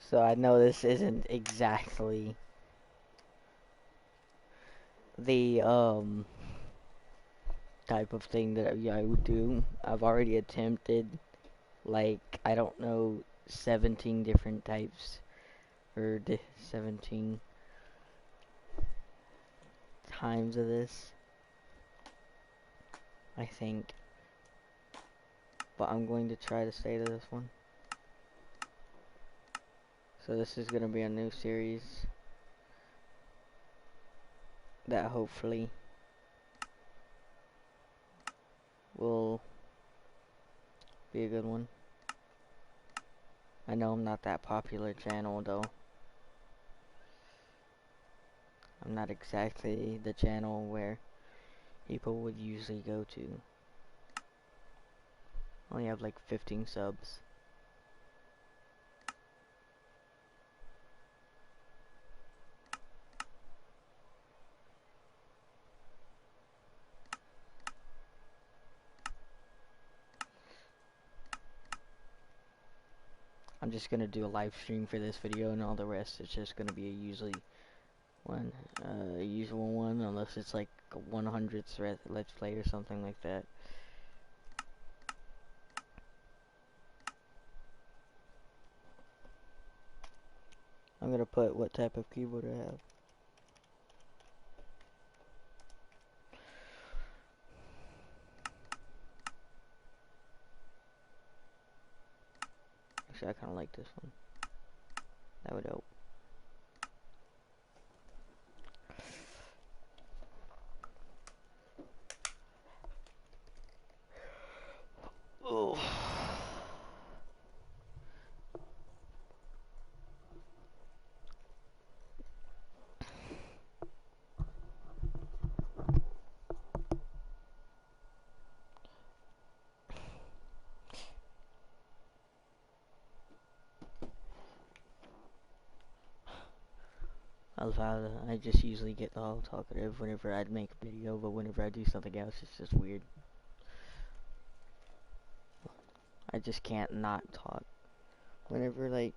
So I know this isn't exactly the type of thing that I would do. I've already attempted like I don't know 17 different types or 17 times of this, I think. But I'm going to try to stay to this one. So this is going to be a new series that hopefully will be a good one. I know I'm not that popular channel though. I'm not exactly the channel where people would usually go to. I only have like 15 subs. I'm just gonna do a live stream for this video, and all the rest is just gonna be a usual one, unless it's like a 100th let's play or something like that. I'm gonna put what type of keyboard I have. Actually, I kind of like this one. That would help. Oh. I just usually get all talkative whenever I'd make a video, but whenever I do something else, it's just weird. I just can't not talk. Whenever, like,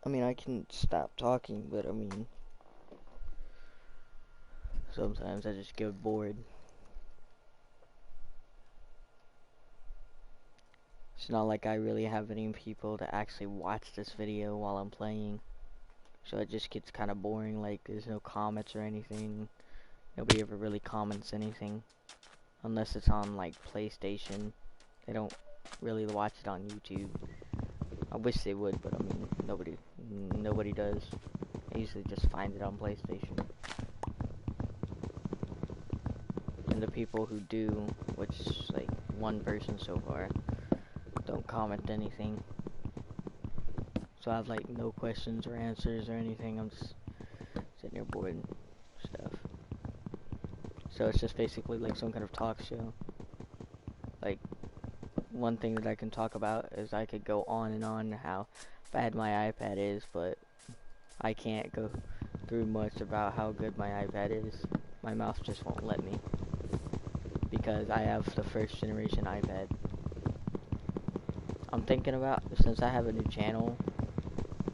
I mean, I can stop talking, but I mean, sometimes I just get bored. It's not like I really have any people to actually watch this video while I'm playing. So it just gets kind of boring, like there's no comments or anything. Nobody ever really comments anything. Unless it's on like PlayStation. They don't really watch it on YouTube. I wish they would, but I mean, nobody does. I usually just find it on PlayStation. And the people who do, which is like one person so far, don't comment anything. So I have like no questions or answers or anything. I'm just sitting here bored and stuff. So it's just basically like some kind of talk show. Like, one thing that I can talk about is I could go on and on how bad my iPad is, but I can't go through much about how good my iPad is. My mouth just won't let me. Because I have the first generation iPad. I'm thinking about, since I have a new channel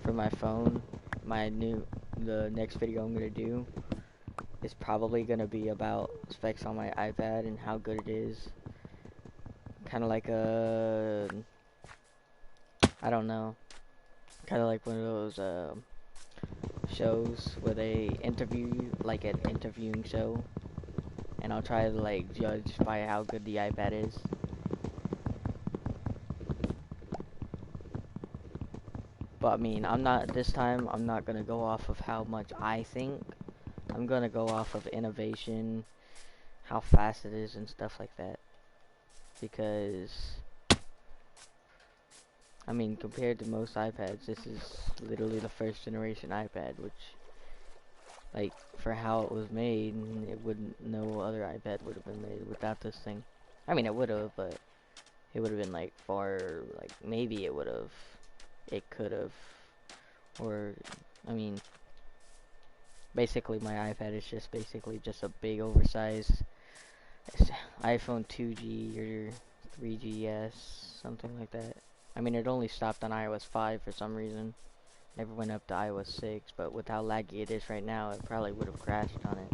for my phone, the next video I'm gonna do is probably gonna be about specs on my iPad and how good it is. Kind of like I don't know, kind of like one of those shows where they interview you, like an interviewing show, and I'll try to like judge by how good the iPad is. But I mean, this time I'm not gonna go off of how much I think. I'm gonna go off of innovation, how fast it is and stuff like that. Because I mean, compared to most iPads, this is literally the first generation iPad, which, like, for how it was made, no other iPad would have been made without this thing. I mean, it would have, but it would have been, like, maybe it could have, or, I mean, basically my iPad is just basically just a big oversized iPhone 2G or 3GS, something like that. I mean, it only stopped on iOS 5 for some reason. never went up to iOS 6, but with how laggy it is right now, it probably would have crashed on it.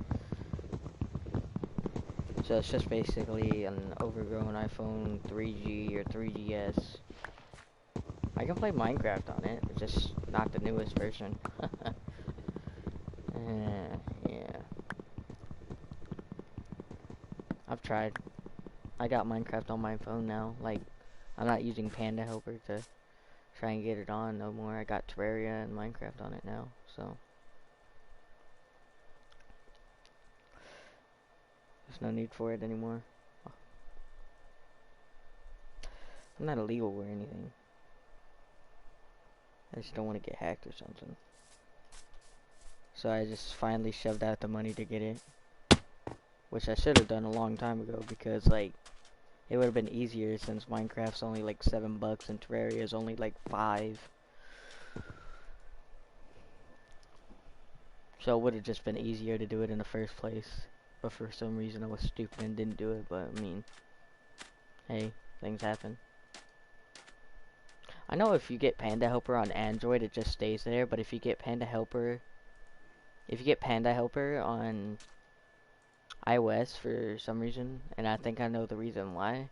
So it's just basically an overgrown iPhone 3G or 3GS. I can play Minecraft on it, it's just not the newest version. Yeah. I've tried. I got Minecraft on my phone now. Like, I'm not using Panda Helper to try and get it on no more. I got Terraria and Minecraft on it now, so there's no need for it anymore. I'm not illegal or anything. I just don't want to get hacked or something. So I just finally shoved out the money to get it. Which I should have done a long time ago, because like it would have been easier since Minecraft's only like $7 and Terraria is only like 5. So it would have just been easier to do it in the first place. But for some reason I was stupid and didn't do it. But I mean, hey, things happen. I know if you get Panda Helper on Android it just stays there, but if you get Panda Helper on iOS for some reason, and I think I know the reason why,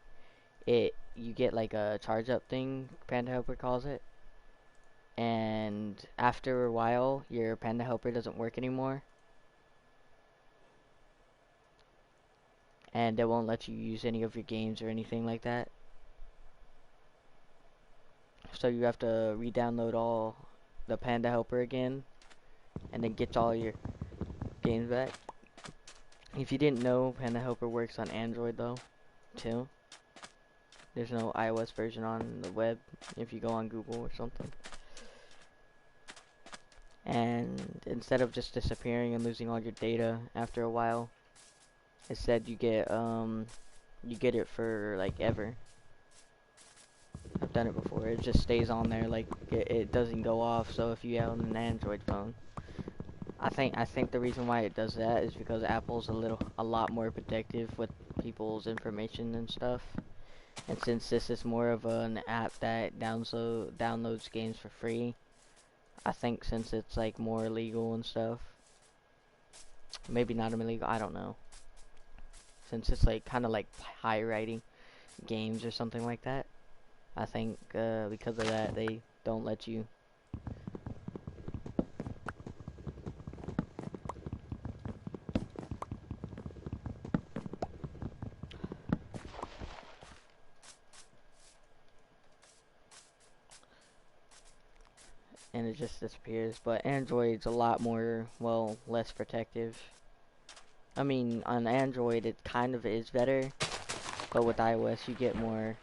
you get like a charge up thing, Panda Helper calls it, and after a while your Panda Helper doesn't work anymore, and it won't let you use any of your games or anything like that. So you have to re-download all the Panda Helper again, and then get all your games back. If you didn't know, Panda Helper works on Android though, too. There's no iOS version on the web if you go on Google or something. And instead of just disappearing and losing all your data after a while, instead you get it for like ever. I've done it before. It just stays on there, like it doesn't go off. So if you have an Android phone, I think the reason why it does that is because Apple's a lot more protective with people's information and stuff. And since this is more of an app that downloads games for free, I think since it's like more legal and stuff, maybe not illegal, I don't know. Since it's like kind of like pirating games or something like that, I think because of that they don't let you. And it just disappears. But Android's a lot more, well, less protective. I mean, on Android it kind of is better, but with iOS you get more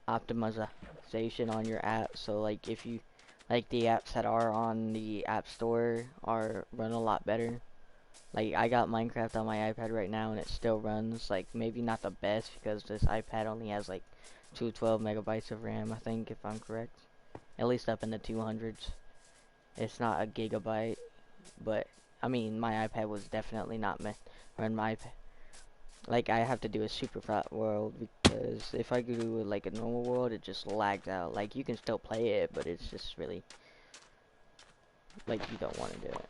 optimization on your app. So like if you like the apps that are on the App Store run a lot better. Like I got Minecraft on my iPad right now and it still runs, like maybe not the best because this iPad only has like 212 megabytes of RAM, I think, if I'm correct. At least up in the 200s. It's not a gigabyte, but I mean my iPad was definitely not meant to run my iPad. Like I have to do a super fat world because if I do like a normal world it just lags out. Like you can still play it, but it's just really like you don't want to do it.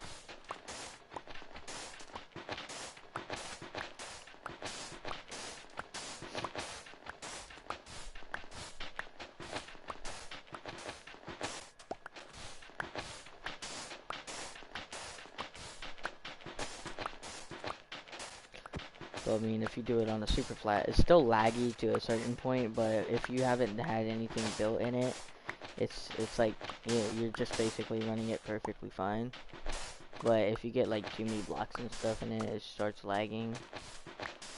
So I mean if you do it on a super flat, it's still laggy to a certain point, but if you haven't had anything built in it, it's like you're just basically running it perfectly fine. But if you get like too many blocks and stuff in it, it starts lagging.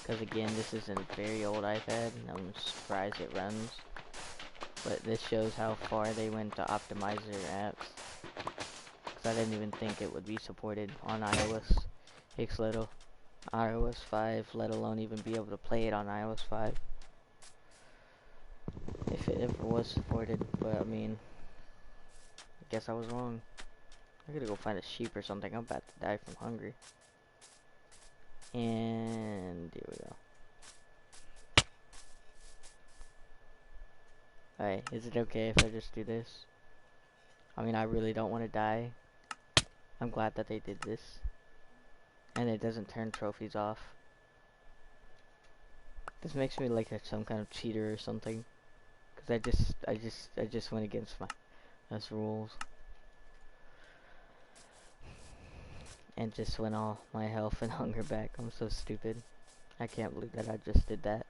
Because again, this is a very old iPad, and I'm surprised it runs. But this shows how far they went to optimize their apps. Because I didn't even think it would be supported on iOS. Takes little. iOS 5, let alone even be able to play it on iOS 5. If it ever was supported, but I mean, I guess I was wrong. I gotta go find a sheep or something. I'm about to die from hunger. And here we go. Alright, is it okay if I just do this? I mean, I really don't want to die. I'm glad that they did this. And it doesn't turn trophies off. This makes me like some kind of cheater or something. Cause I just went against my rules. And just went all my health and hunger back. I'm so stupid. I can't believe that I just did that.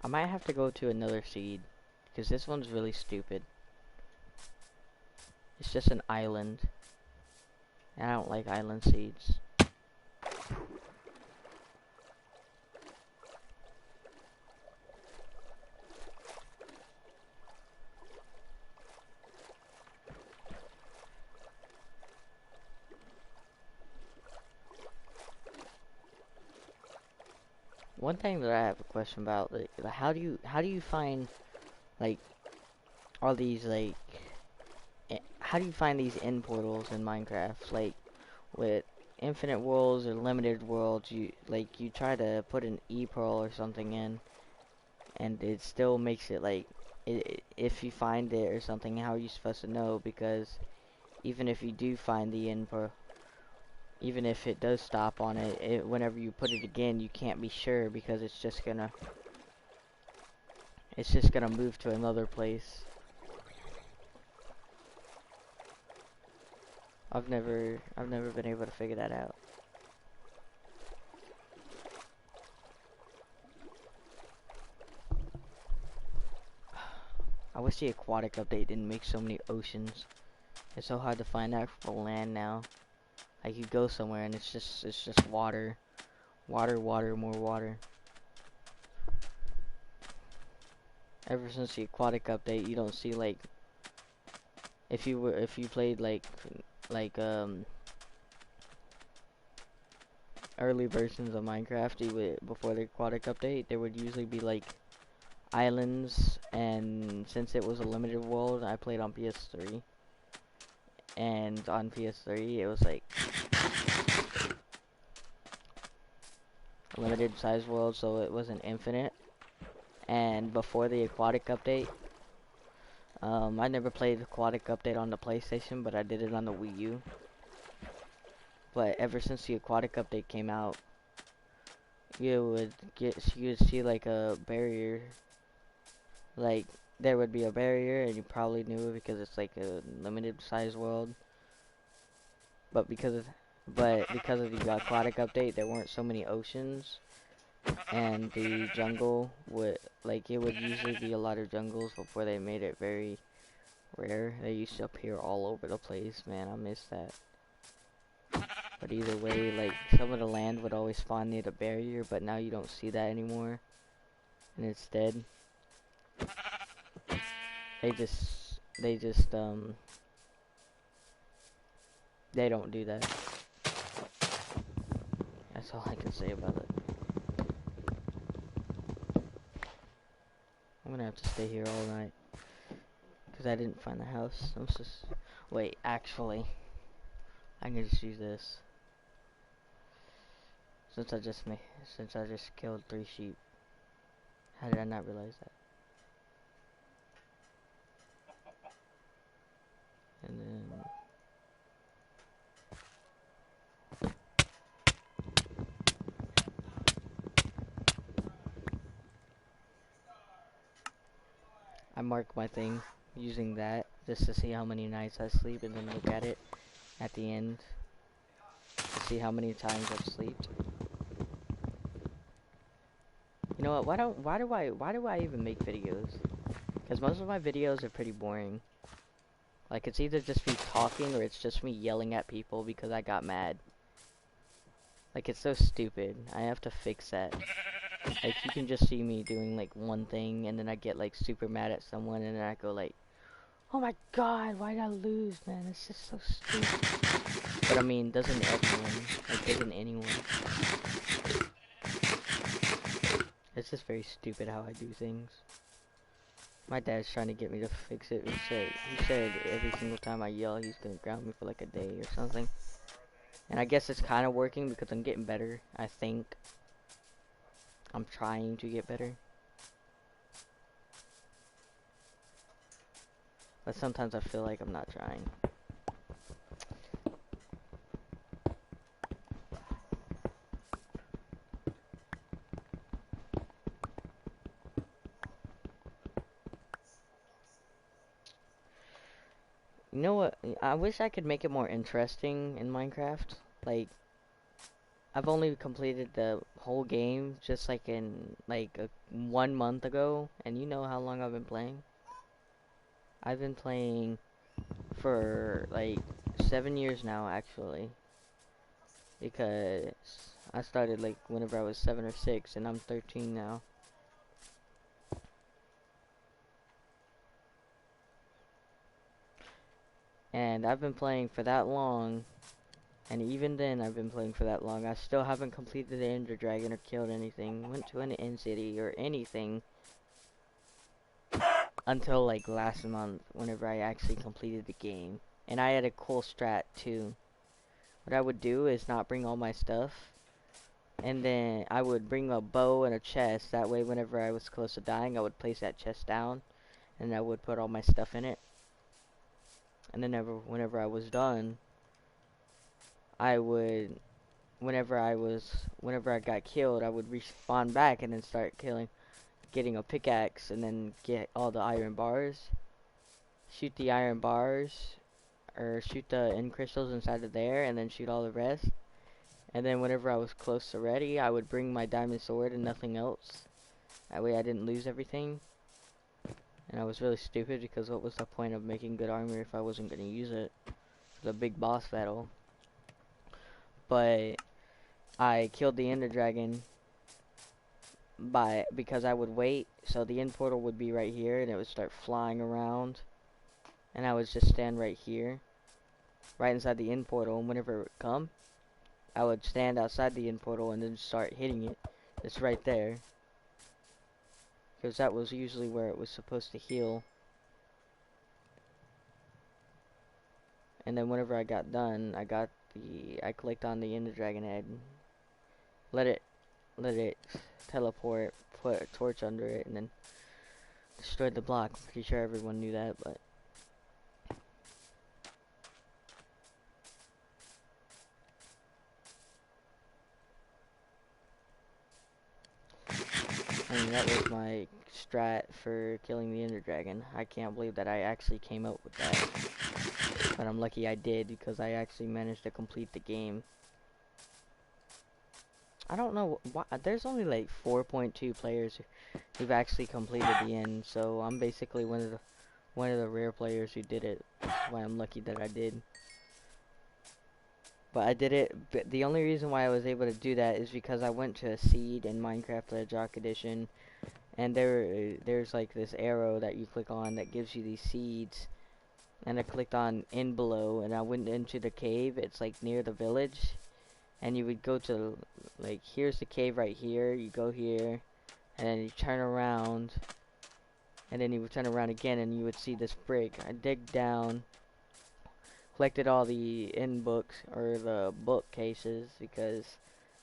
I might have to go to another seed. Because this one's really stupid. It's just an island. And I don't like island seeds. One thing that I have a question about, like, how do you find like all these like how do you find these end portals in Minecraft? Like with infinite worlds or limited worlds, you try to put an E pearl or something in, and it still makes it like if you find it or something, how are you supposed to know? Because even if you do find the end pearl, even if it does stop on it, whenever you put it again, you can't be sure because it's just gonna move to another place. I've never been able to figure that out. I wish the aquatic update didn't make so many oceans. It's so hard to find actual land now. Like you go somewhere and it's just water. Water, water, more water. Ever since the aquatic update, you don't see like if you played like early versions of Minecraft before the aquatic update, there would usually be like islands, and since it was a limited world, I played on PS3. And on PS3 it was like a limited size world, so it wasn't infinite. And before the aquatic update, I never played aquatic update on the PlayStation, but I did it on the Wii U. But ever since the aquatic update came out, you would see like a barrier, like there would be a barrier, and you probably knew it because it's like a limited size world. But because of the aquatic update, there weren't so many oceans, and the jungle would it would usually be a lot of jungles before they made it very rare. They used to appear all over the place, man. I miss that. But either way, like some of the land would always spawn near the barrier, but now you don't see that anymore. And instead, they just they don't do that. That's all I can say about it. I'm gonna have to stay here all night because I didn't find the house. I'm just wait. Actually, I can just use this since I just killed 3 sheep. How did I not realize that? And then I mark my thing using that just to see how many nights I sleep, and then look at it at the end to see how many times I've slept. You know what? Why do I even make videos? Because most of my videos are pretty boring. Like it's either just me talking or it's just me yelling at people because I got mad. Like it's so stupid. I have to fix that. Like you can just see me doing like one thing and then I get like super mad at someone and then I go like, oh my god, why did I lose, man? It's just so stupid. But I mean, doesn't everyone? Like doesn't anyone? It's just very stupid how I do things. My dad's trying to get me to fix it. He said every single time I yell, he's gonna ground me for like a day or something. And I guess it's kind of working because I'm getting better. I think I'm trying to get better. But sometimes I feel like I'm not trying. You know what? I wish I could make it more interesting in Minecraft. Like, I've only completed the whole game just like in like 1 month ago, and you know how long I've been playing? I've been playing for like 7 years now, actually, because I started like whenever I was 7 or 6, and I'm 13 now. And I've been playing for that long, and even then I've been playing for that long. I still haven't completed the Ender Dragon or killed anything, went to an end city or anything until like last month whenever I actually completed the game. And I had a cool strat too. What I would do is not bring all my stuff, and then I would bring a bow and a chest. That way whenever I was close to dying, I would place that chest down and I would put all my stuff in it. And then whenever I was done, I would whenever I got killed, I would respawn back and then start getting a pickaxe, and then get all the iron bars, shoot the iron bars, or shoot the end crystals inside of there, and then shoot all the rest. And then whenever I was close to ready, I would bring my diamond sword and nothing else. That way I didn't lose everything. And I was really stupid, because what was the point of making good armor if I wasn't going to use it for the big boss battle? But I killed the Ender Dragon because I would wait, so the end portal would be right here, and it would start flying around, and I would just stand right here, right inside the end portal, and whenever it would come, I would stand outside the end portal and then start hitting it. It's right there, because that was usually where it was supposed to heal. And then whenever I got done, I clicked on the Ender Dragon head, let it teleport, put a torch under it, and then destroyed the block. I'm pretty sure everyone knew that, but I mean, that was my strat for killing the Ender Dragon. I can't believe that I actually came up with that. But I'm lucky I did, because I actually managed to complete the game. I don't know why there's only like 4.2 players who've actually completed the end, so I'm basically one of the rare players who did it. That's why I'm lucky that I did. But I did it, but the only reason why I was able to do that is because I went to a seed in Minecraft Ledge Rock Edition, and there's like this arrow that you click on that gives you these seeds, and I clicked on in below, and I went into the cave. It's like near the village, and you would go to, like, here's the cave right here, you go here, and then you turn around, and then you would turn around again, and you would see this brick. I dig down, collected all the in books, or the bookcases, because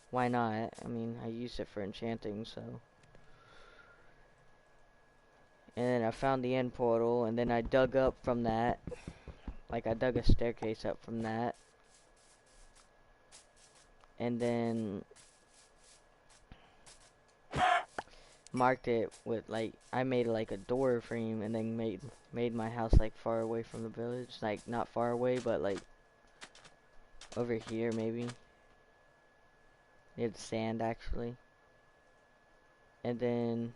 why not? I mean, I used it for enchanting, so. And then I found the end portal, and then I dug up from that. Like, I dug a staircase up from that. And then marked it with, like, I made like a door frame, and then made my house like far away from the village. Like, not far away, but like over here maybe. Near the sand, actually. And then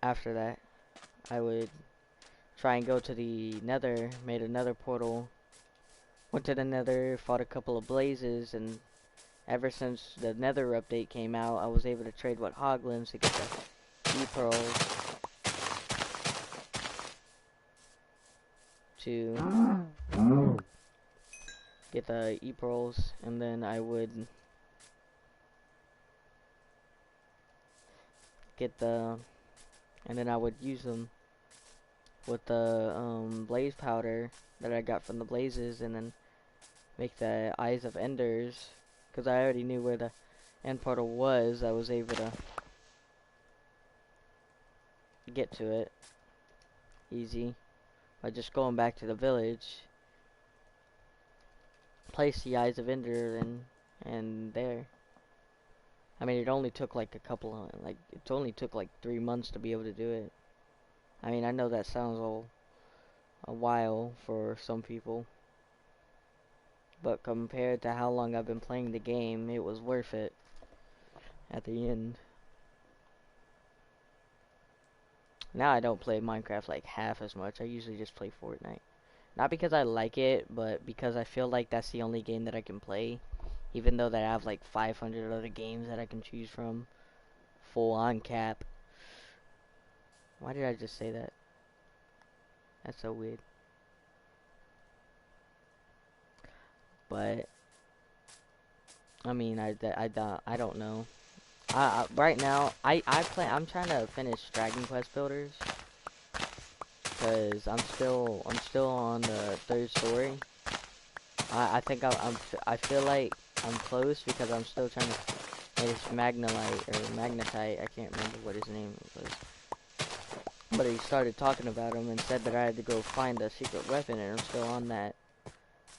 after that, I would try and go to the nether, made another portal, went to the nether, fought a couple of blazes, and ever since the nether update came out, I was able to trade with hoglins to get the e-pearls to get the e-pearls, and then I would and then I would use them with the blaze powder that I got from the blazes, and then make the eyes of enders, because I already knew where the end portal was. I was able to get to it easy by just going back to the village, place the Eyes of Ender, and there. I mean, it only took like it only took like 3 months to be able to do it. I mean, I know that sounds a while for some people, but compared to how long I've been playing the game, it was worth it at the end. Now I don't play Minecraft like half as much. I usually just play Fortnite. Not because I like it, but because I feel like that's the only game that I can play. Even though that I have like 500 other games that I can choose from. Full on cap. Why did I just say that? That's so weird. But I mean, I don't know. Right now, I'm trying to finish Dragon Quest Builders, cause I'm still on the 3rd story. I think I feel like I'm close because I'm still trying to finish Magnolite or Magnetite. I can't remember what his name was, but he started talking about him and said that I had to go find a secret weapon, and I'm still on that.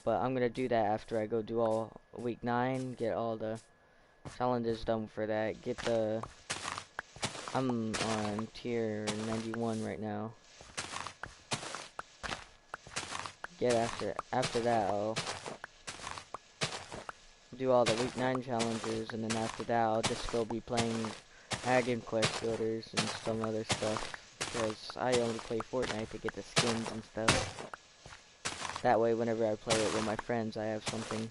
But I'm gonna do that after I go do all week 9, get all the challenges done for that. I'm on tier 91 right now. Get after that, I'll do all the week 9 challenges, and then after that, I'll just go be playing Dragon Quest Builders and some other stuff, because I only play Fortnite to get the skins and stuff. That way, whenever I play it with my friends, I have something.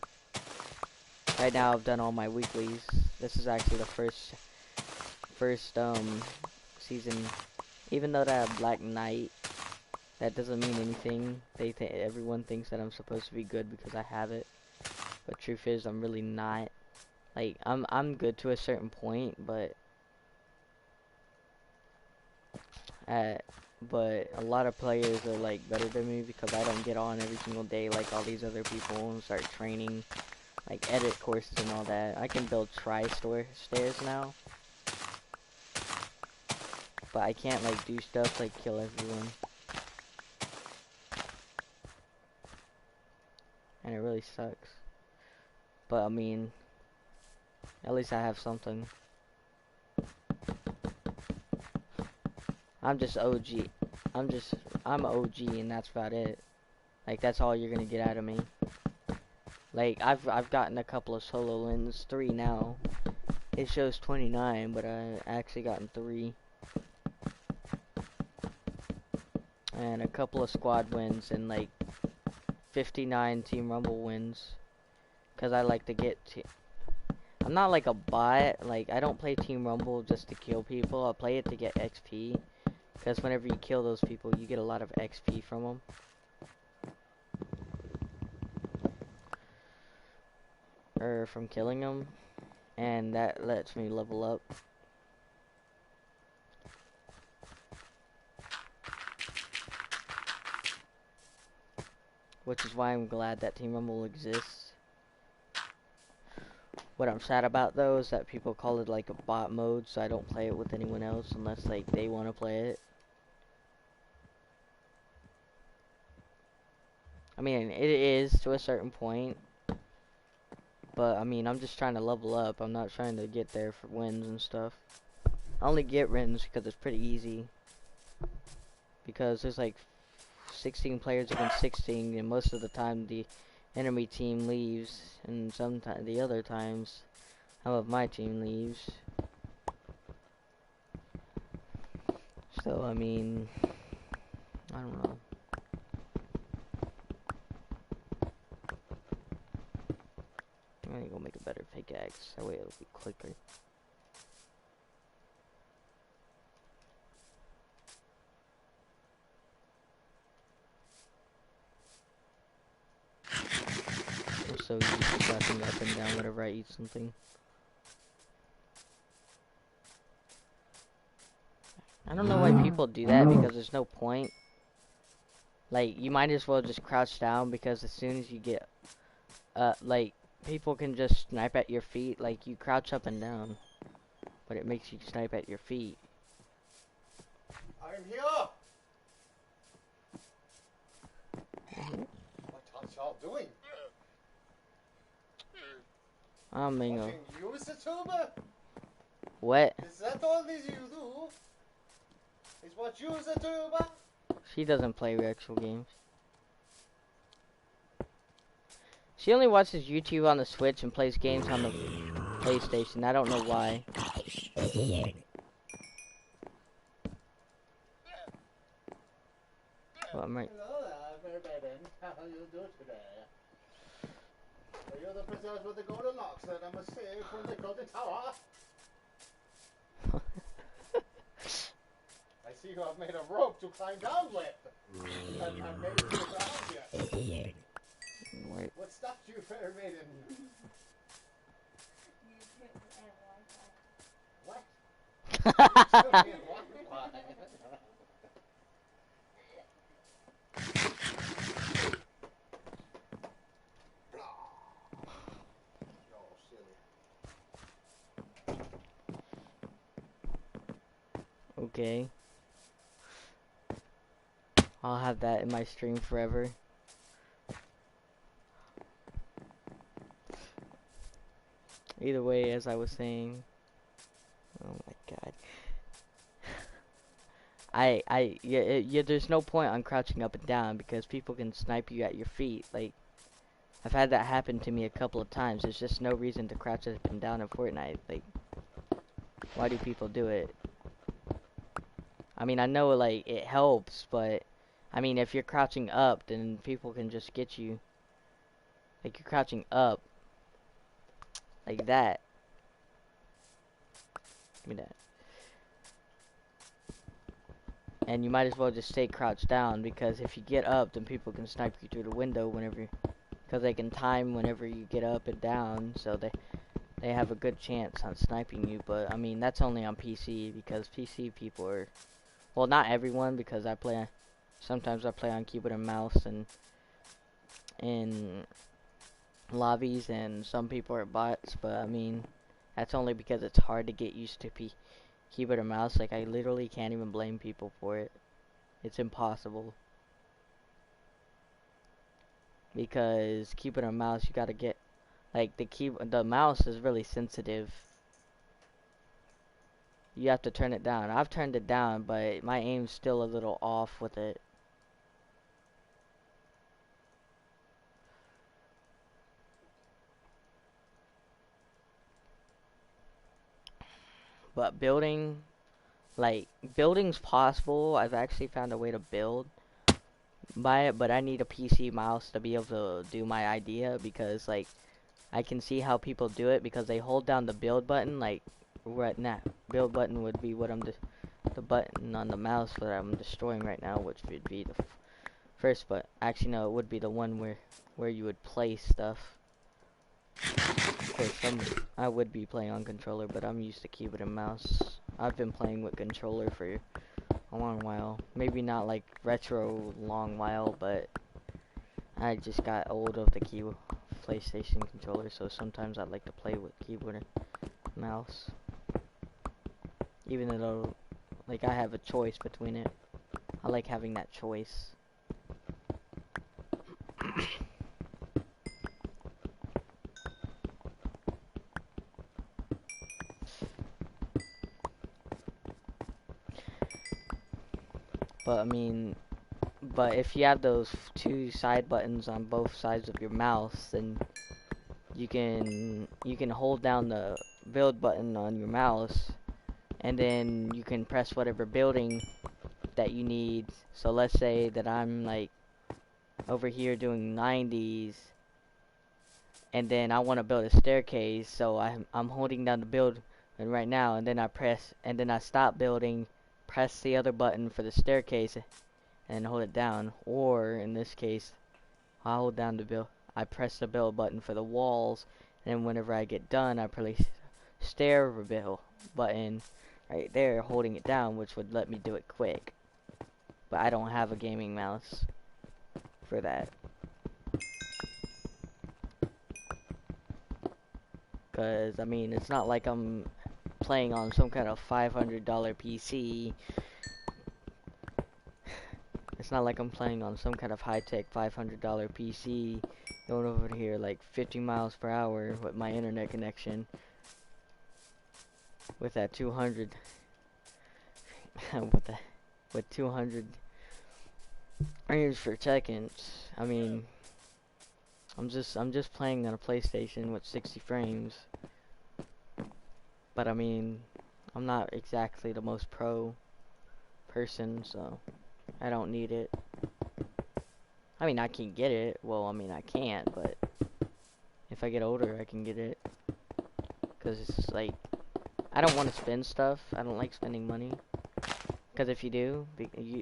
Right now, I've done all my weeklies. This is actually the first season. Even though that I have Black Knight, that doesn't mean anything. Everyone thinks that I'm supposed to be good because I have it, but truth is, I'm really not. Like, I'm good to a certain point, but a lot of players are like better than me because I don't get on every single day like all these other people and start training, like edit courses and all that. I can build stairs now, but I can't like do stuff like kill everyone, and it really sucks. But I mean, at least I have something. I'm just OG. I'm OG, and that's about it. Like, that's all you're gonna get out of me. Like, I've gotten a couple of solo wins, 3 now. It shows 29, but I actually gotten 3. And a couple of squad wins and like 59 Team Rumble wins. Cause I like to I'm not like a bot. Like, I don't play Team Rumble just to kill people. I play it to get XP. Because whenever you kill those people, you get a lot of XP from them. Or from killing them. And that lets me level up. Which is why I'm glad that Team Rumble exists. What I'm sad about, though, is that people call it like a bot mode, so I don't play it with anyone else unless like they want to play it. I mean, it is to a certain point, but I mean, I'm just trying to level up. I'm not trying to get there for wins and stuff. I only get wins because it's pretty easy. Because there's like 16 players against 16, and most of the time the enemy team leaves, and sometimes the other times some of my team leaves. So I mean, I don't know. I'm gonna go make a better pickaxe, that way it'll be quicker. I'm so used to slapping up and down whenever I eat something. I don't know why people do that, because there's no point. Like, you might as well just crouch down, because as soon as you get, like, people can just snipe at your feet. Like, you crouch up and down, but it makes you snipe at your feet. I I'm here. What y'all doing? I'm Mingo. Watching use the tuber? What? Is that all these you do? Is what use the tuber? She doesn't play actual games. She only watches YouTube on the Switch and plays games on the PlayStation. I don't know why. Well, I'm right. Hello there, Mermaiden. How do you do today? Are you the princess with the golden locks that I must save from the golden tower? I see you have made a rope to climb down with. And I've made it to the ground yet. Wait. What stopped you, fair maiden? What? YouTube and Wi-Fi. Oh, silly. Okay. I'll have that in my stream forever. Either way, as I was saying. Oh my god. Yeah, there's no point on crouching up and down because people can snipe you at your feet. Like, I've had that happen to me a couple of times. There's just no reason to crouch up and down in Fortnite. Like, why do people do it? I mean, I know, like, it helps, but, I mean, if you're crouching up, then people can just get you. Like, you're crouching up. Like that. Give me that. And you might as well just stay crouched down, because if you get up, then people can snipe you through the window whenever, because they can time whenever you get up and down, so they have a good chance on sniping you. But I mean, that's only on PC, because PC people are, well, not everyone, because sometimes I play on keyboard and mouse and in lobbies, and some people are bots. But I mean, that's only because it's hard to get used to keyboard and mouse. Like, I literally can't even blame people for it. It's impossible. Because keyboard and mouse, you gotta get, like, the mouse is really sensitive. You have to turn it down. I've turned it down, but my aim's still a little off with it. But building's possible. I've actually found a way to build by it, but I need a PC mouse to be able to do my idea, because, like, I can see how people do it, because they hold down the build button, like, right now. Build button would be what the button on the mouse that I'm destroying right now, which would be the first, but actually no, it would be the one where you would place stuff. Of course, I would be playing on controller, but I'm used to keyboard and mouse. I've been playing with controller for a long while. Maybe not like retro long while, but I just got old of the PlayStation controller, so sometimes I like to play with keyboard and mouse. Even though, like, I have a choice between it. I like having that choice. But I mean, but if you have those two side buttons on both sides of your mouse, then you can hold down the build button on your mouse, and then you can press whatever building that you need. So let's say that I'm like over here doing 90s, and then I want to build a staircase, so I'm holding down the build button right now, and then I stop building, press the other button for the staircase, and hold it down. Or in this case, I hold down the build, I press the build button for the walls, and whenever I get done, I place stair build button right there, holding it down, which would let me do it quick. But I don't have a gaming mouse for that. Because, I mean, it's not like I'm playing on some kind of $500 PC It's not like I'm playing on some kind of high-tech $500 PC going over here like 50 miles per hour with my internet connection with that 200 with 200 frames per second. I mean, I'm just playing on a PlayStation with 60 frames. But I mean, I'm not exactly the most pro person, so I don't need it. I mean, I can get it. Well, I mean, I can't, but if I get older, I can get it. Because it's like, I don't want to spend stuff. I don't like spending money. Because if you do,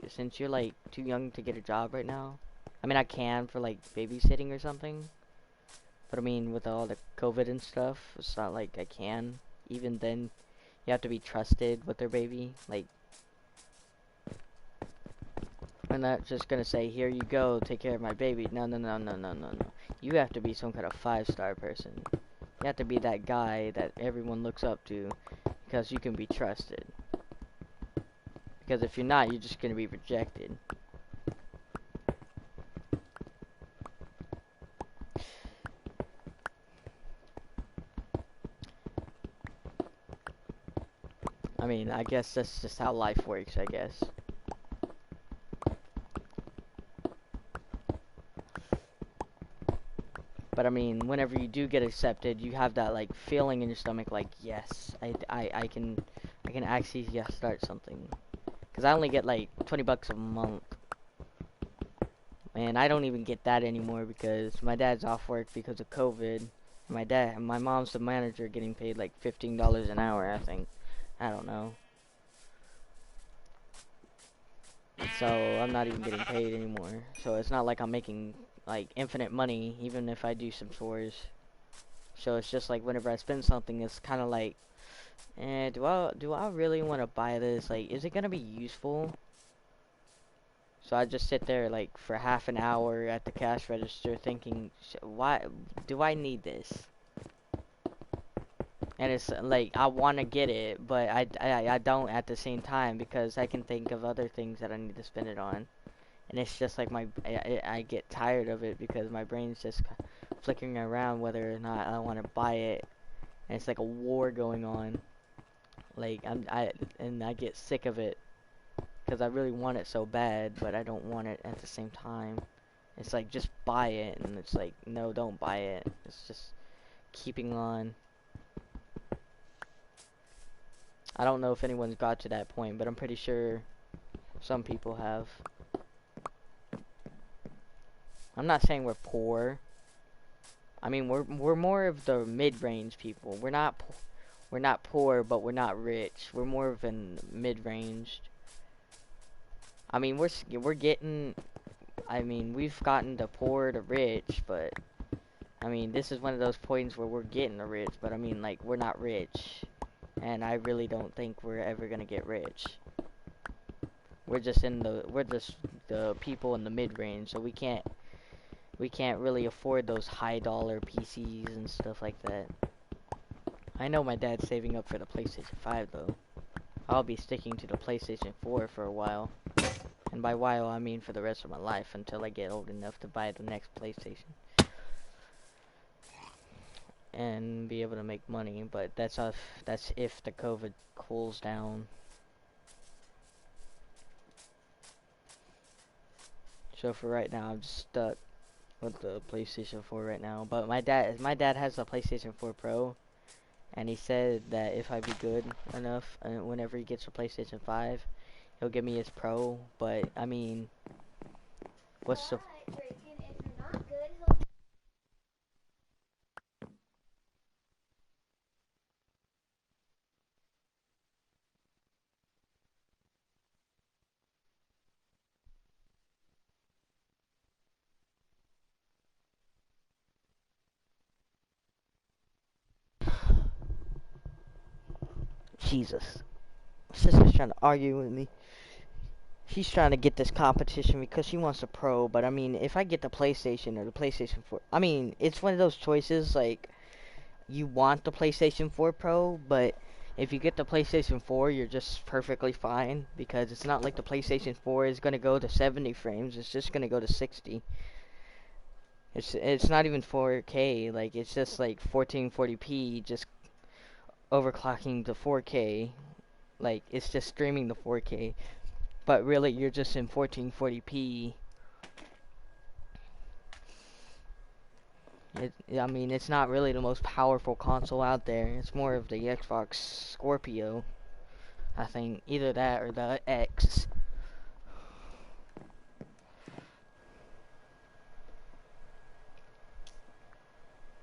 since you're like too young to get a job right now, I mean, I can for like babysitting or something. But I mean, with all the COVID and stuff, it's not like I can. Even then, you have to be trusted with their baby. Like, I'm not just gonna say, here you go, take care of my baby. No, no, no, no, no, no, no. You have to be some kind of 5-star person. You have to be that guy that everyone looks up to because you can be trusted. Because if you're not, you're just gonna be rejected. I mean, I guess that's just how life works, I guess. But I mean, whenever you do get accepted, you have that like feeling in your stomach, like yes, I can actually start something. Cause I only get like 20 bucks a month, and I don't even get that anymore because my dad's off work because of COVID. My mom's the manager, getting paid like $15 an hour, I think. I don't know. So I'm not even getting paid anymore. So it's not like I'm making like infinite money, even if I do some chores. So it's just like whenever I spend something, it's kind of like, do I really want to buy this? Like, is it gonna be useful? So I just sit there like for half an hour at the cash register thinking, why do I need this? And it's like I want to get it, but I don't at the same time because I can think of other things that I need to spend it on. And it's just like I get tired of it because my brain's just flickering around whether or not I want to buy it, and it's like a war going on. Like I get sick of it because I really want it so bad, but I don't want it at the same time. It's like just buy it, and it's like no, don't buy it. It's just keeping on. I don't know if anyone's got to that point, but I'm pretty sure some people have. I'm not saying we're poor. I mean, we're more of the mid-range people. We're not poor, but we're not rich. We're more of in mid-range. I mean, we're getting. I mean, we've gotten the poor to rich, but I mean, this is one of those points where we're getting the rich. But I mean, like, we're not rich, and I really don't think we're ever gonna get rich. We're just the people in the mid-range, so we can't really afford those high-dollar PCs and stuff like that. I know my dad's saving up for the PlayStation 5 though. I'll be sticking to the PlayStation 4 for a while. And by while, I mean for the rest of my life until I get old enough to buy the next PlayStation. And be able to make money, but that's if the COVID cools down. So for right now, I'm just stuck with the PlayStation 4 right now. But my dad has a PlayStation 4 Pro, and he said that if I be good enough, and whenever he gets a PlayStation 5, he'll give me his Pro. But I mean, what's the Jesus? Sister's trying to argue with me. She's trying to get this competition because she wants a Pro, but I mean, if I get the PlayStation or the PlayStation 4, I mean, it's one of those choices, like, you want the PlayStation 4 Pro, but if you get the PlayStation 4, you're just perfectly fine because it's not like the PlayStation 4 is gonna go to 70 frames. It's just gonna go to 60. It's not even 4K. Like it's just like 1440p, just overclocking to 4K. Like it's just streaming the 4K, but really you're just in 1440p. I mean, it's not really the most powerful console out there. It's more of the Xbox Scorpio, I think. Either that or the X.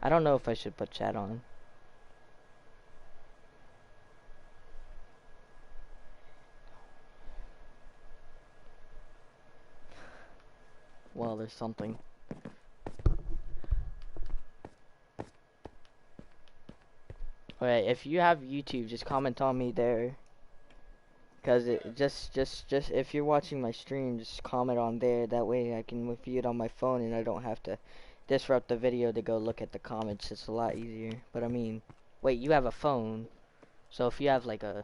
I don't know if I should put chat on. Well, there's something. Alright, if you have YouTube, just comment on me there. Cause it just if you're watching my stream, just comment on there. That way I can view it on my phone and I don't have to disrupt the video to go look at the comments. It's a lot easier. But I mean, wait, you have a phone. So if you have like a,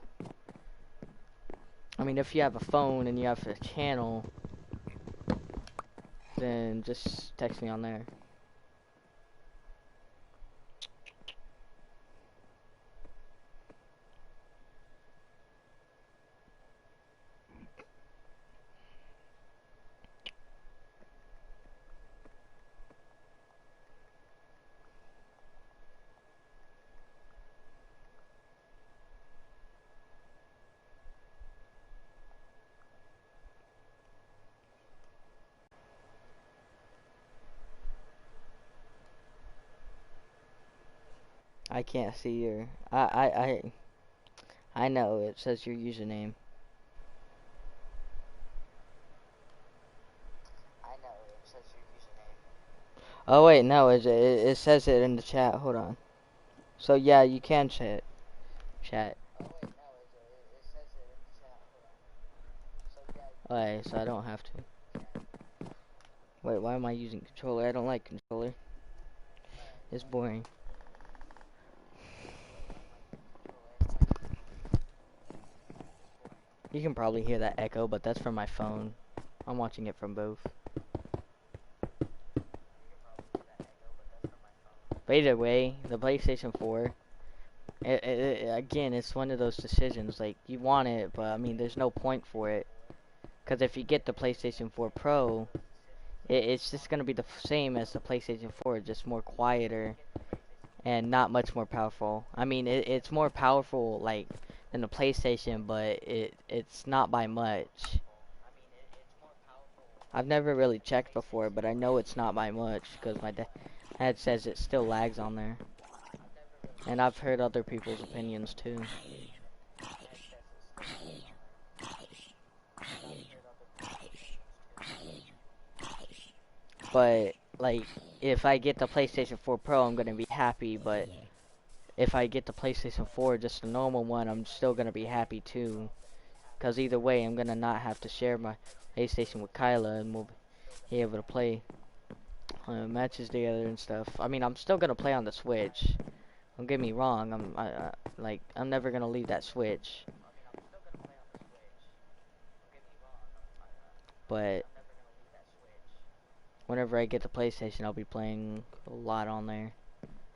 if you have a phone and you have a channel, then just text me on there. I can't see your, I know, it says your username. Oh wait, no, it says it in the chat. Hold on. So yeah, you can chat. Alright, so I don't have to. Wait, why am I using controller? I don't like controller. It's boring. You can probably hear that echo, but that's from my phone. I'm watching it from both. But either way, the PlayStation 4, again, it's one of those decisions. Like, you want it, but I mean, there's no point for it. Because if you get the PlayStation 4 Pro, it's just going to be the same as the PlayStation 4, just more quieter and not much more powerful. I mean, it's more powerful, like, than the PlayStation, but it's not by much. I've never really checked before, but I know it's not by much, because my dad says it still lags on there. And I've heard other people's opinions, too. But, like, if I get the PlayStation 4 Pro, I'm gonna be happy, but if I get the PlayStation 4, just a normal one, I'm still gonna be happy, too. Because either way, I'm gonna not have to share my PlayStation with Kyla, and we'll be able to play matches together and stuff. I mean, I'm still gonna play on the Switch. Don't get me wrong. I'm never gonna leave that Switch. But whenever I get the PlayStation, I'll be playing a lot on there.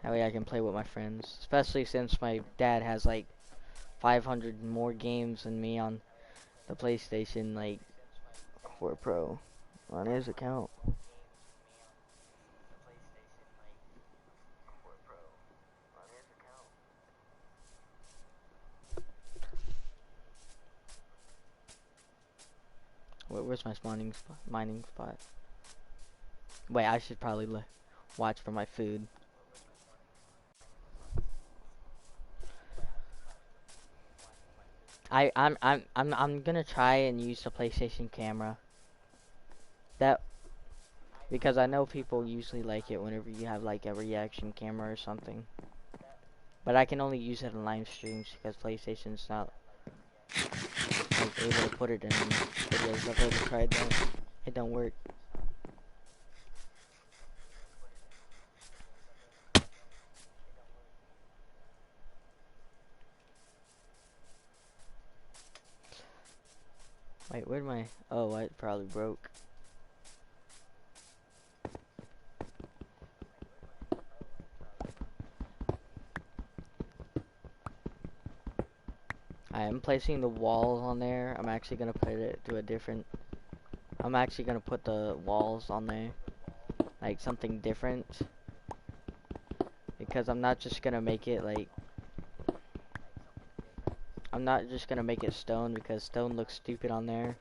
That way I can play with my friends. Especially since my dad has like 500 more games than me on the PlayStation, like 4 Pro on his account. Where's my mining spot? Wait, I should probably watch for my food. I'm gonna try and use the PlayStation camera. That because I know people usually like it whenever you have like a reaction camera or something. But I can only use it in live streams because PlayStation's not like able to put it in videos. I've already tried that. It don't work. Wait, where'd my... Oh, I probably broke. I am placing the walls on there. I'm actually gonna put it to a different... I'm actually gonna put the walls on there. Like, something different. Because I'm not just gonna make it, like... I'm not just gonna make it stone, because stone looks stupid on there.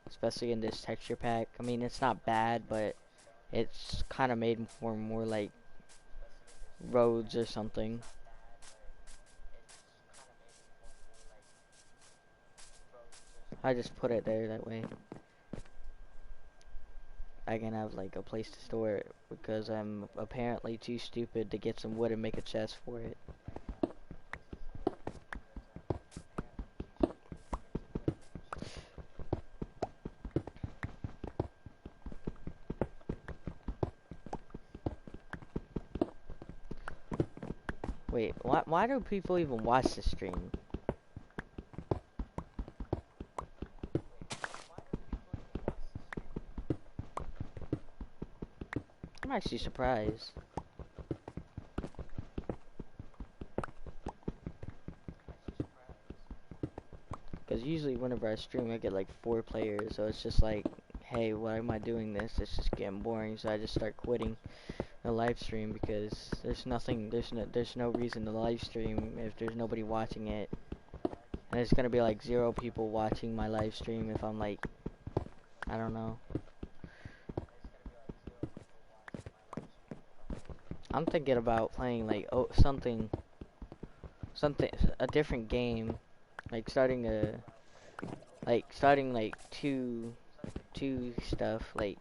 Especially in this texture pack. I mean, it's not bad, but... It's kind of made for more, like... roads or something. I just put it there that way. I can have like a place to store it because I'm apparently too stupid to get some wood and make a chest for it. Wait, why do people even watch this stream? I'm actually surprised. Because usually whenever I stream I get like 4 players, so it's just like, hey, why am I doing this? It's just getting boring, so I just start quitting the live stream because there's no reason to live stream if there's nobody watching it. And it's gonna be like 0 people watching my live stream if I'm like, I don't know. I'm thinking about playing like something a different game, like starting like two stuff. Like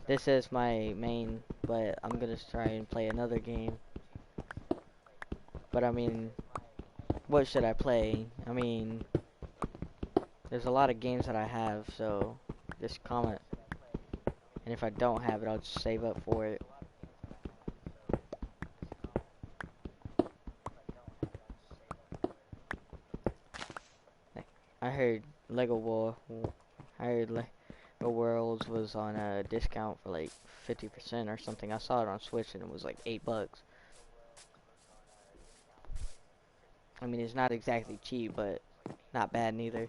this is my main, but I'm gonna try and play another game. But I mean, what should I play? I mean, there's a lot of games that I have, so just comment. And if I don't have it, I'll just save up for it. I heard I heard Lego Worlds was on a discount for like 50% or something. I saw it on Switch and it was like $8. I mean, it's not exactly cheap, but not bad neither.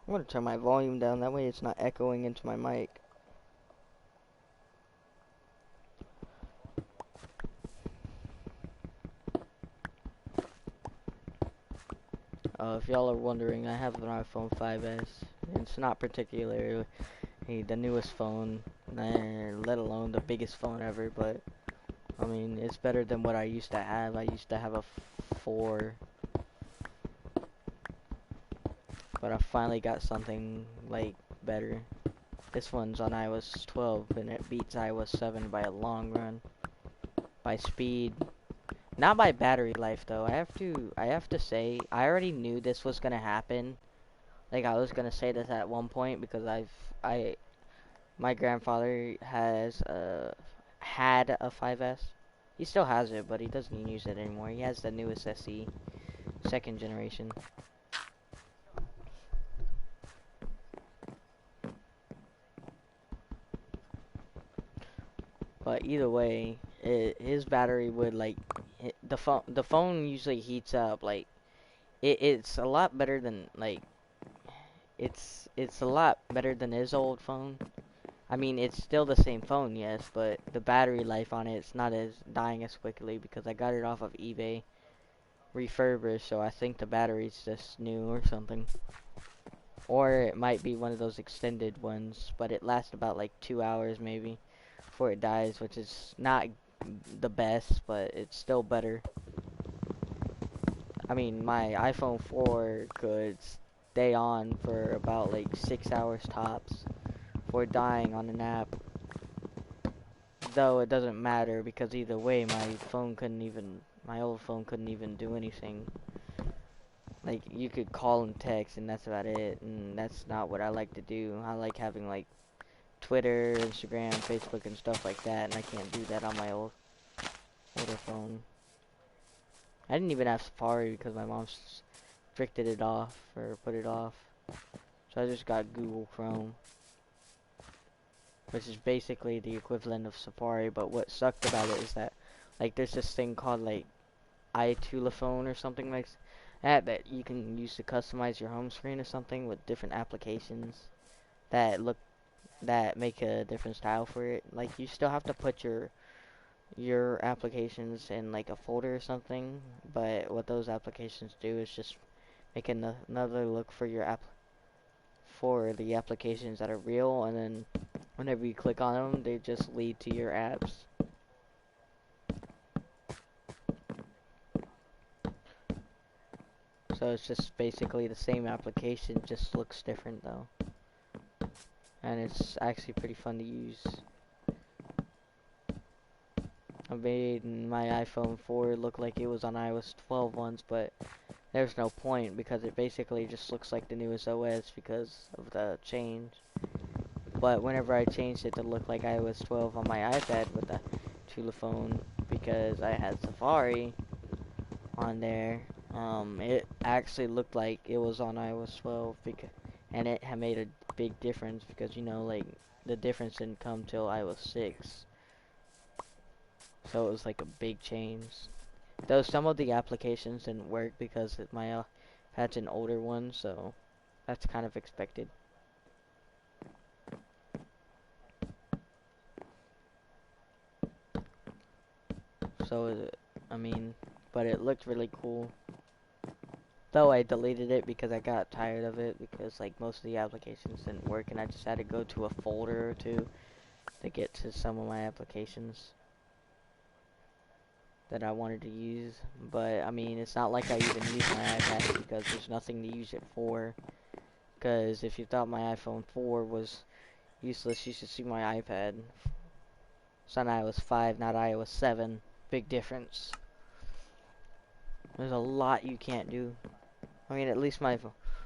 I'm gonna turn my volume down, that way it's not echoing into my mic. If y'all are wondering, I have an iPhone 5S. It's not particularly the newest phone, let alone the biggest phone ever, but I mean, it's better than what I used to have. I used to have a 4, but I finally got something like better. This one's on iOS 12 and it beats iOS 7 by a long run. By speed. Not by battery life though. I have to say, I already knew this was gonna happen. Like I was gonna say this at one point because my grandfather had a 5S. He still has it, but he doesn't use it anymore. He has the newest SE, 2nd generation. But either way, his battery would like the phone usually heats up like it's a lot better than like it's a lot better than his old phone. I mean, it's still the same phone, yes, but the battery life on it's not as dying as quickly because I got it off of eBay refurbished, so I think the battery's just new or something. Or it might be one of those extended ones, but it lasts about like 2 hours maybe before it dies, which is not the best, but it's still better. I mean, my iPhone 4 could stay on for about like 6 hours tops before dying on a nap. Though it doesn't matter because either way my old phone couldn't even do anything. like you could call and text and that's about it, and that's not what I like to do. I like having like Twitter, Instagram, Facebook and stuff like that, and I can't do that on my older phone. I didn't even have Safari because my mom restricted it off or put it off. So I just got Google Chrome, which is basically the equivalent of Safari, but what sucked about it is that like there's this thing called like iTulophone or something like that you can use to customize your home screen or something with different applications that make a different style for it. Like you still have to put your applications in like a folder or something, but what those applications do is just make another look for your app for the applications that are real, and then whenever you click on them, they just lead to your apps. So it's just basically the same application, just looks different though. And it's actually pretty fun to use. I made my iPhone 4 look like it was on iOS 12 once, but there's no point because it basically just looks like the newest OS because of the change. But whenever I changed it to look like iOS 12 on my iPad with the Tulaphone, because I had Safari on there, it actually looked like it was on iOS 12 because, and it had made a big difference because, you know, like the difference didn't come till iOS 6. So it was like a big change. Though some of the applications didn't work because my iPad's an older one, so that's kind of expected. So, I mean, but it looked really cool. Though I deleted it because I got tired of it because like most of the applications didn't work and I just had to go to a folder or two to get to some of my applications that I wanted to use. But I mean, it's not like I even use my iPad because there's nothing to use it for. Because if you thought my iPhone 4 was useless, you should see my iPad. It's on iOS 5, not iOS 7. Big difference. There's a lot you can't do. I mean, at least my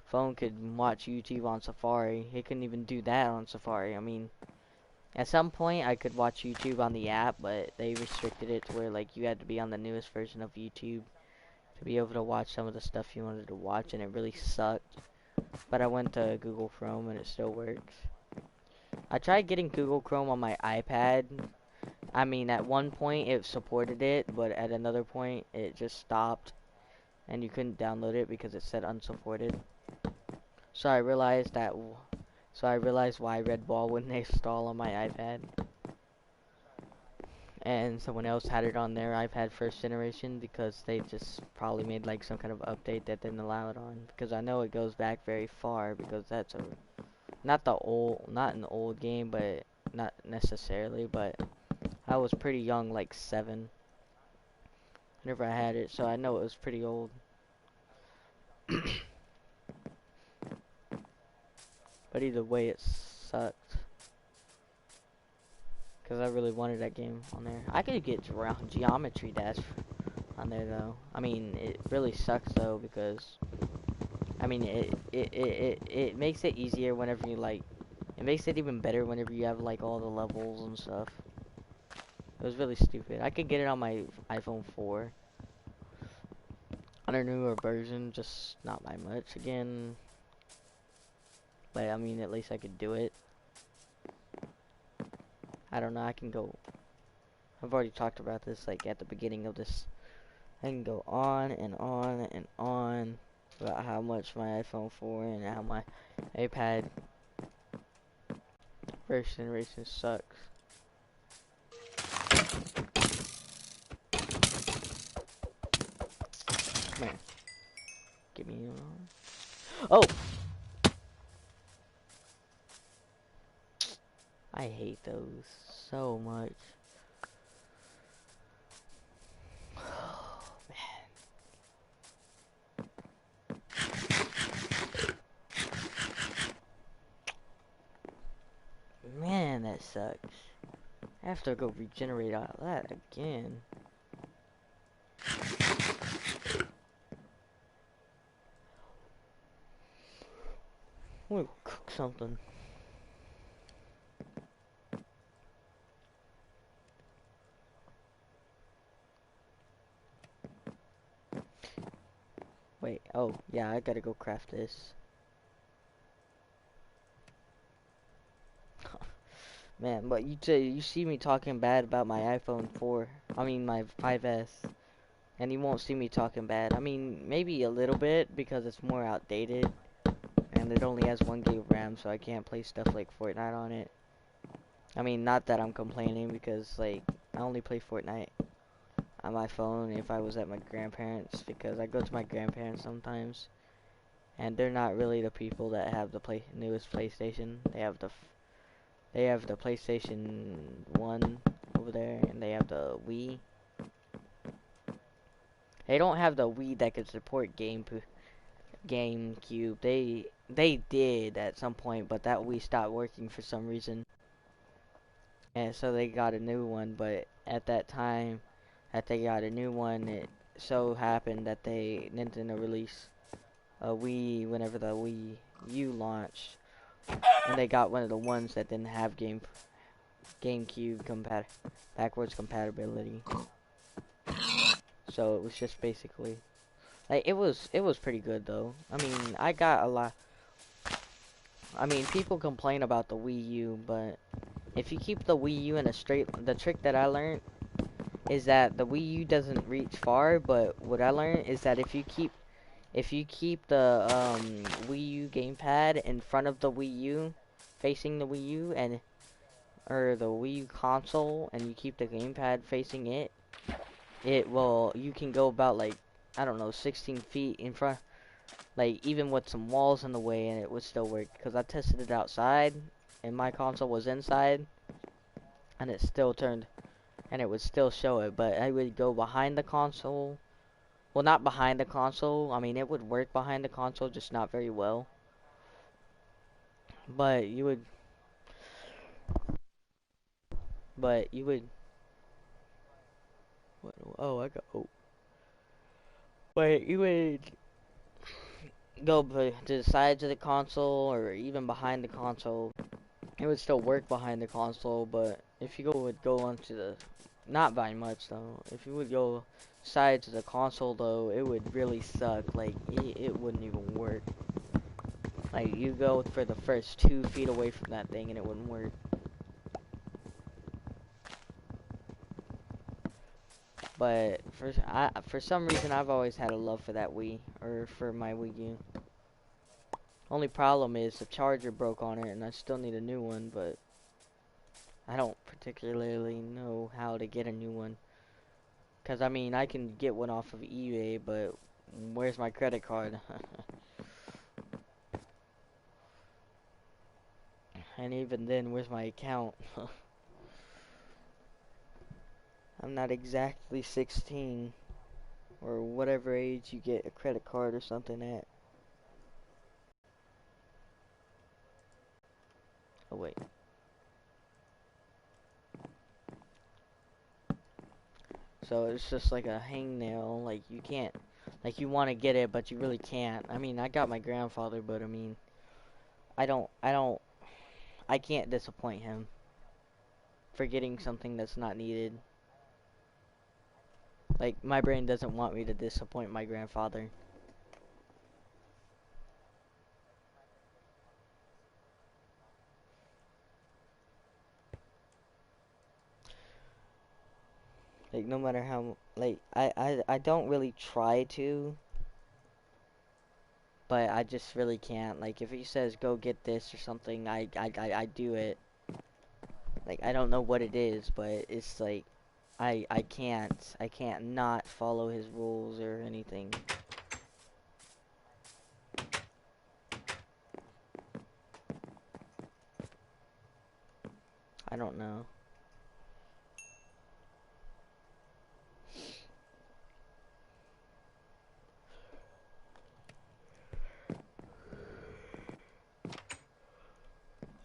phone could watch YouTube on Safari. It couldn't even do that on Safari. I mean, at some point I could watch YouTube on the app, but they restricted it to where like you had to be on the newest version of YouTube to be able to watch some of the stuff you wanted to watch, and it really sucked. But I went to Google Chrome and it still works. I tried getting Google Chrome on my iPad. I mean, at one point it supported it, but at another point it just stopped and you couldn't download it because it said unsupported. So I realized why Red Ball wouldn't install on my iPad. And someone else had it on their iPad first generation because they just probably made like some kind of update that didn't allow it on. Because I know it goes back very far because that's not an old game, but not necessarily, but I was pretty young, like 7, whenever I had it, so I know it was pretty old. But either way, it sucked. Because I really wanted that game on there. I could get Geometry Dash on there, though. I mean, it really sucks, though, because... I mean, it makes it easier whenever you, like... It makes it even better whenever you have, like, all the levels and stuff. It was really stupid. I could get it on my iPhone 4. On a newer version, just not by much, again. But, I mean, at least I could do it. I don't know, I can go... I've already talked about this, like, at the beginning of this. I can go on and on and on about how much my iPhone 4 and how my iPad first generation sucks. Come here. Give me one. Oh! I hate those so much. Man, that sucks. I have to go regenerate all that again. I'm gonna cook something. Wait, oh, yeah, I gotta go craft this. Man, but you see me talking bad about my iPhone 4, I mean my 5S, and you won't see me talking bad. I mean, maybe a little bit, because it's more outdated, and it only has 1 gig of RAM, so I can't play stuff like Fortnite on it. I mean, not that I'm complaining, because, like, I only play Fortnite on my phone if I was at my grandparents', because I go to my grandparents sometimes, and they're not really the people that have the newest PlayStation. They have the PlayStation 1 over there, and they have the Wii. They don't have the Wii that could support GameCube. They did at some point, but that Wii stopped working for some reason. And so they got a new one, but at that time that they got a new one, it so happened that Nintendo released a Wii whenever the Wii U launched, and they got one of the ones that didn't have GameCube backwards compatibility. So it was just basically like it was pretty good though. I mean, I got a lot. I mean, people complain about the Wii U, but if you keep the Wii U in a the trick that I learned is that the Wii U doesn't reach far, but what I learned is that if you keep the Wii U gamepad in front of the Wii U, facing the Wii U or the Wii U console, and you keep the gamepad facing it, you can go about like, I don't know, 16 feet in front, like even with some walls in the way, and it would still work, because I tested it outside, and my console was inside, and it still turned, and it would still show it, but I would go behind the console. Well, not behind the console. I mean, it would work behind the console, just not very well. But you would, but you would, what, oh, I got, oh. But you would go to the sides of the console, or even behind the console. It would still work behind the console, but if you would go onto the, not by much though, if you would go sides of the console though, it would really suck. Like, it wouldn't even work. Like, you go for the first 2 feet away from that thing and it wouldn't work. But for some reason I've always had a love for that Wii, or for my Wii U. Only problem is the charger broke on it and I still need a new one, but I don't particularly know how to get a new one. Cause I mean, I can get one off of eBay, but where's my credit card? And even then, where's my account? I'm not exactly 16, or whatever age you get a credit card or something at. Oh wait. So it's just like a hangnail, like you can't, like you want to get it, but you really can't. I mean, I got my grandfather, but I mean, I can't disappoint him for getting something that's not needed. Like, my brain doesn't want me to disappoint my grandfather. Like, no matter how, like, I don't really try to, but I just really can't. Like, if he says, go get this or something, I do it. Like, I don't know what it is, but it's like, I can't not follow his rules or anything. I don't know.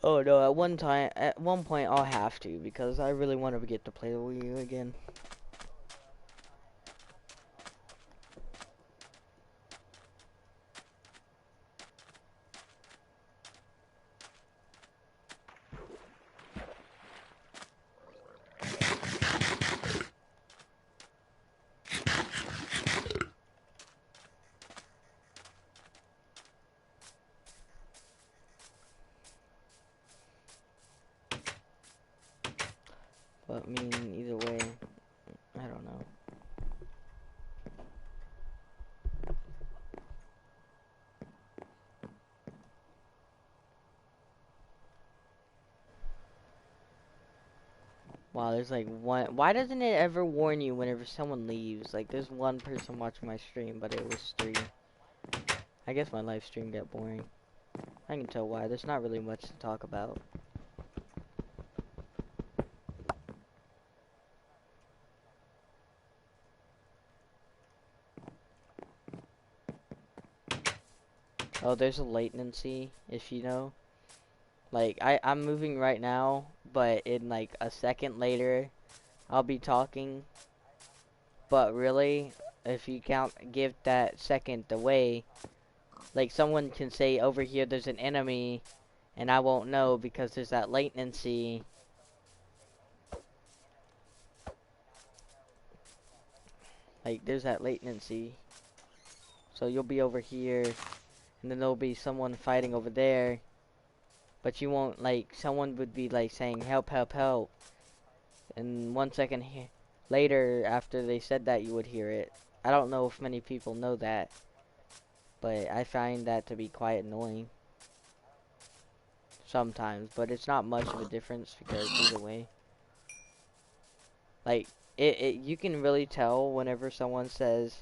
Oh no, at one point I'll have to, because I really want to get to play the Wii U again. But I mean, either way, I don't know. Wow, there's like one. Why doesn't it ever warn you whenever someone leaves? Like, there's one person watching my stream, but it was 3. I guess my live stream got boring. I can tell why. There's not really much to talk about. Oh, there's a latency, if you know. Like, I'm moving right now, but in like a second later, I'll be talking. But really, if you give that second away, like someone can say over here there's an enemy, and I won't know because there's that latency. Like, there's that latency. So you'll be over here, and then there'll be someone fighting over there. But you won't, like, someone would be, like, saying, help, help, help. And 1 second later, after they said that, you would hear it. I don't know if many people know that. But I find that to be quite annoying. Sometimes. But it's not much of a difference because either way. Like, you can really tell whenever someone says,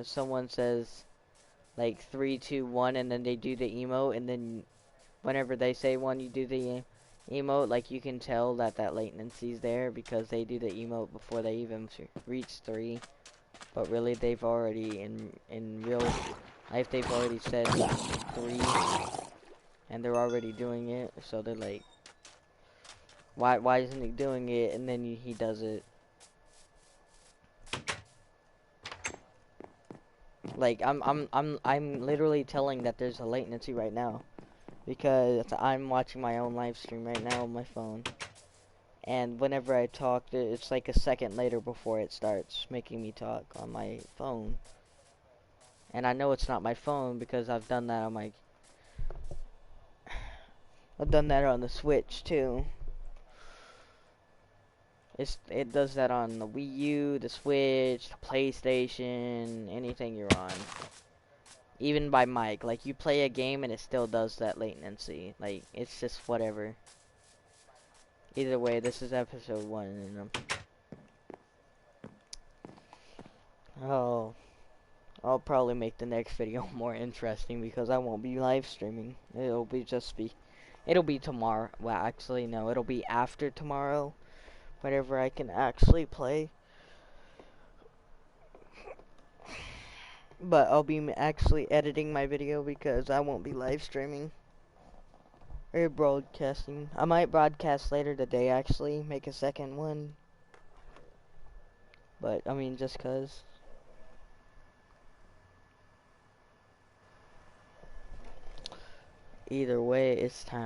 someone says, like, 3, 2, 1, and then they do the emote, and then whenever they say 1, you do the emote. Like, you can tell that latency's there because they do the emote before they even reach 3. But really, they've already, in real life, they've already said 3, and they're already doing it, so they're like, why isn't he doing it? And then he does it. Like, I'm literally telling that there's a latency right now, because I'm watching my own live stream right now on my phone, and whenever I talk, it's like a second later before it starts making me talk on my phone, and I know it's not my phone because I've done that on the Switch too. It does that on the Wii U, the Switch, the PlayStation, anything you're on. Even by mic, like, you play a game and it still does that latency. Like, it's just whatever. Either way, this is episode 1, and I'll probably make the next video more interesting because I won't be live streaming. It'll be tomorrow. Well, actually, no, it'll be after tomorrow. Whenever I can actually play. But I'll be actually editing my video because I won't be live streaming. Or broadcasting. I might broadcast later today, actually. Make a second one. But, I mean, just cause. Either way, it's time.